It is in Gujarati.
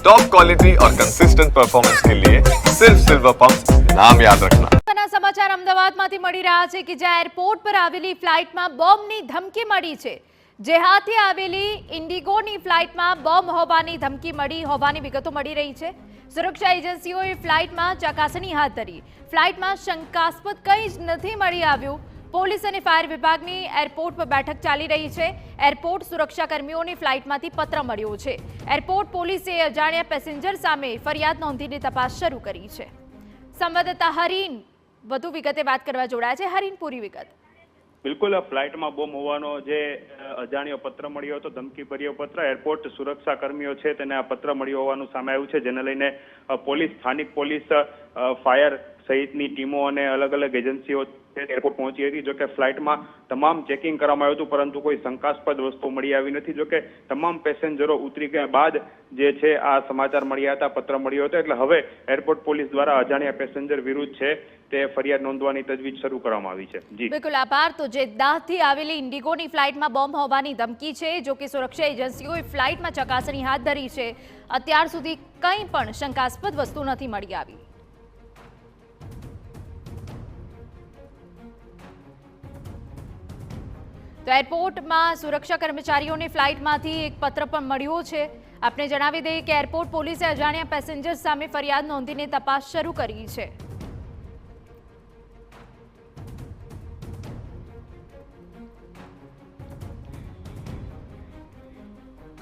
टॉप क्वालिटी और कंसिस्टेंट परफॉर्मेंस के लिए सिर्फ सिल्वर पंप नाम याद रखना। સમાચાર અમદાવાદમાંથી મળી રહ્યા છે કે જ્યાં એરપોર્ટ પર આવેલી ફ્લાઇટમાં બોમ્બની ધમકી મળી છે। જેહાથી આવેલી ઇન્ડિગોની ફ્લાઇટમાં બોમ્બ હોવાની ધમકી મળી હોવાની વિગતો મળી રહી છે। સુરક્ષા એજન્સીઓએ ફ્લાઇટમાં ચકાસણી હાથ ધરી। ફ્લાઇટમાં શંકાસ્પદ કંઈ જ નથી મળી આવ્યું। પોલીસ અને ફાયર વિભાગની એરપોર્ટ પર બેઠક ચાલી રહી છે। એરપોર્ટ સુરક્ષા કર્મીઓની ફ્લાઇટમાંથી પત્ર મળ્યો છે। એરપોર્ટ પોલીસે અજાણ્યા પેસેન્જર સામે ફરિયાદ નોંધીને તપાસ શરૂ કરી છે। સંવાદદાતા હરીન વધુ વિગતે વાત કરવા જોડાયા છે। હરીન, પૂરી વિગત। બિલકુલ, ફ્લાઇટમાં બોમ્બ હોવાનો જે અજાણ્યો પત્ર મળ્યો હતો, ધમકીભર્યો પત્ર, એરપોર્ટ સુરક્ષા કર્મીઓ છે તેને આ પત્ર મળ્યો હોવાનું સામે આવ્યું છે, જેને લઈને પોલીસ, સ્થાનિક પોલીસ, ફાયર સહિતની ટીમો અને અલગ અલગ એજન્સીઓ એરપોર્ટ પહોંચી હતી। જોકે ફ્લાઇટમાં તમામ ચેકિંગ કરવામાં આવ્યું હતું, પરંતુ કોઈ શંકાસ્પદ વસ્તુ મળી આવી નથી। જોકે તમામ પેસેન્જરો ઉતરી ગયા બાદ જે છે આ સમાચાર મળ્યા હતા, પત્ર મળ્યો હતો, એટલે હવે એરપોર્ટ પોલીસ દ્વારા અજાણ્યા પેસેન્જર વિરુદ્ધ છે તે ફરિયાદ નોંધવાની તજવીજ શરૂ કરવામાં આવી છે। જી બિલકુલ, આભાર। તો જેદાહથી આવેલી ઇન્ડિગોની ફ્લાઇટમાં બોમ્બ હોવાની ધમકી છે, જો કે સુરક્ષા એજન્સીઓએ ફ્લાઇટમાં ચકાસણી હાથ ધરી છે। અત્યાર સુધી કંઈ પણ શંકાસ્પદ વસ્તુ નથી મળી આવી। તો એરપોર્ટમાં સુરક્ષા કર્મચારીઓની ફ્લાઇટમાંથી એક પત્ર પણ મળ્યો છે। આપને જણાવી દઈએ કે એરપોર્ટ પોલીસે અજાણ્યા પેસેન્જર સામે ફરિયાદ નોંધીને તપાસ શરૂ કરી છે।